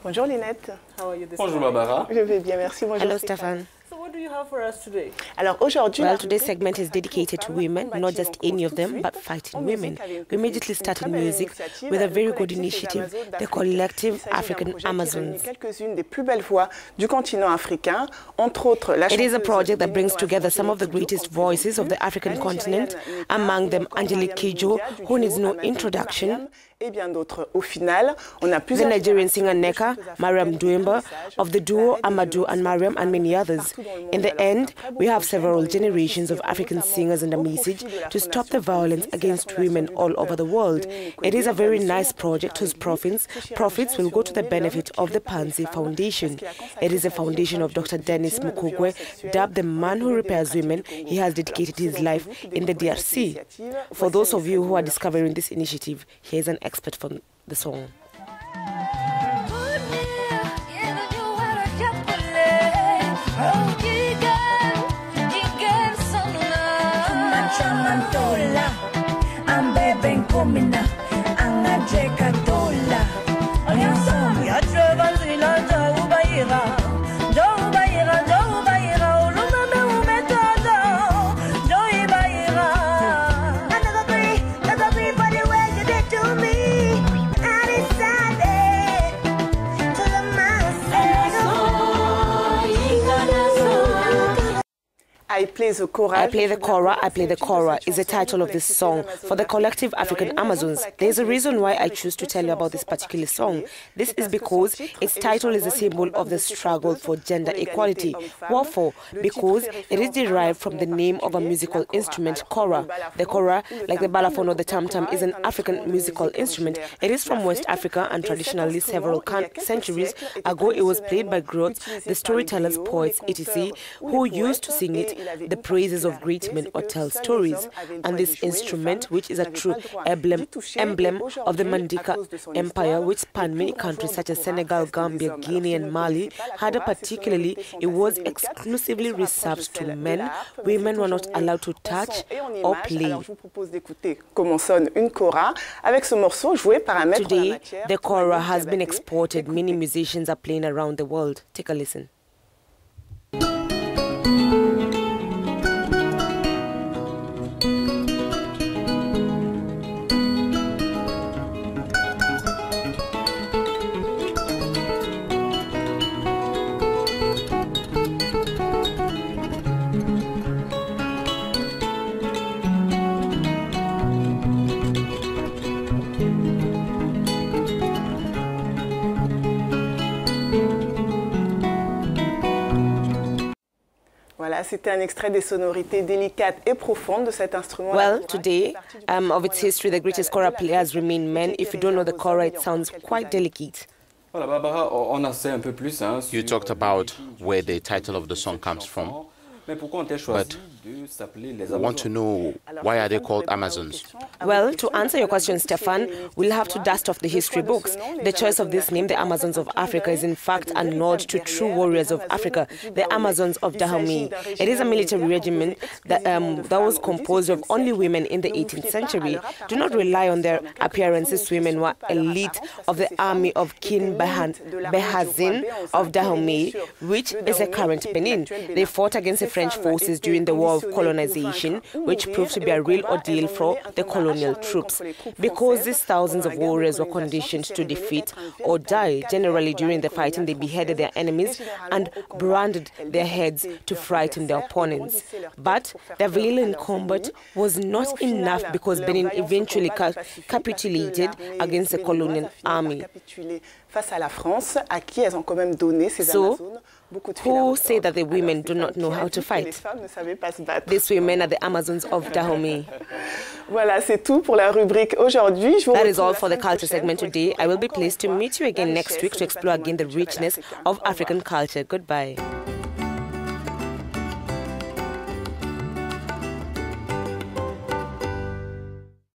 Bonjour Linette. How are you this Bonjour morning? Barbara. Je vais bien, merci. Bonjour. Hello, Stefan. So what do you have for us today? Alors aujourd'hui, Well, today's segment is dedicated to women, not just any of them, but fighting women. We immediately started music with a very good initiative, the collective African Amazons. Quelques-unes des plus belles voix du continent africain, entre autres la It is a project that brings together some of the greatest voices of the African continent, among them Angélique Kidjo, who needs no introduction, et bien d'autres. Au final, on a the plusieurs Nigerian singer Nneka, Mariam Doumbia, of the duo Amadou and Mariam, and many others. In the end, we have several generations of African singers and a message to stop the violence against women all over the world. It is a very nice project whose profits will go to the benefit of the Pansy Foundation. It is a foundation of Dr. Dennis Mukwege, dubbed the man who repairs women. He has dedicated his life in the DRC. For those of you who are discovering this initiative, here's an expert from the song. I play the Kora is the title of this song for the collective African Amazons. There's a reason why I choose to tell you about this particular song. This is because its title is a symbol of the struggle for gender equality. Wherefore? Because it is derived from the name of a musical instrument, kora. The kora, like the balafon or the tam-tam, is an African musical instrument. It is from West Africa, and traditionally several centuries ago it was played by griots, the storytellers, poets, etc., who used to sing it the praises of great men or tell stories. And this instrument, which is a true emblem of the Mandinka Empire, which spanned many countries such as Senegal, Gambia, Guinea and Mali, it was exclusively reserved to men. Women were not allowed to touch or play. Today, the kora has been exported. Many musicians are playing around the world. Take a listen. Voilà, c'était un extrait des sonorités délicates et profondes de cet instrument. Well, today, of its history, the greatest kora players remain men. If you don't know the kora, it sounds quite delicate. Voilà, Barbara, on en sait un peu plus. You talked about where the title of the song comes from. Mais pourquoi on t'a choisi de s'appeler les Amazones? I want to know, why are they called Amazons? Well, to answer your question, Stefan, we'll have to dust off the history books. The choice of this name, the Amazons of Africa, is in fact a nod to true warriors of Africa, the Amazons of Dahomey. It is a military regiment that was composed of only women in the 18th century. Do not rely on their appearances. Women were elite of the army of King Behazin of Dahomey, which is a current Benin. They fought against the French forces during the War of Colonization, which proved to be a real ordeal for the colonial troops. Because these thousands of warriors were conditioned to defeat or die, generally during the fighting they beheaded their enemies and branded their heads to frighten their opponents. But the valor in combat was not enough, because Benin eventually capitulated against the colonial army. So, who say that the women do not know how to fight? These women are the Amazons of Dahomey. Voilà, c'est tout pour la rubrique aujourd'hui. That is all for the culture segment today. I will be pleased to meet you again next week to explore again the richness of African culture. Goodbye.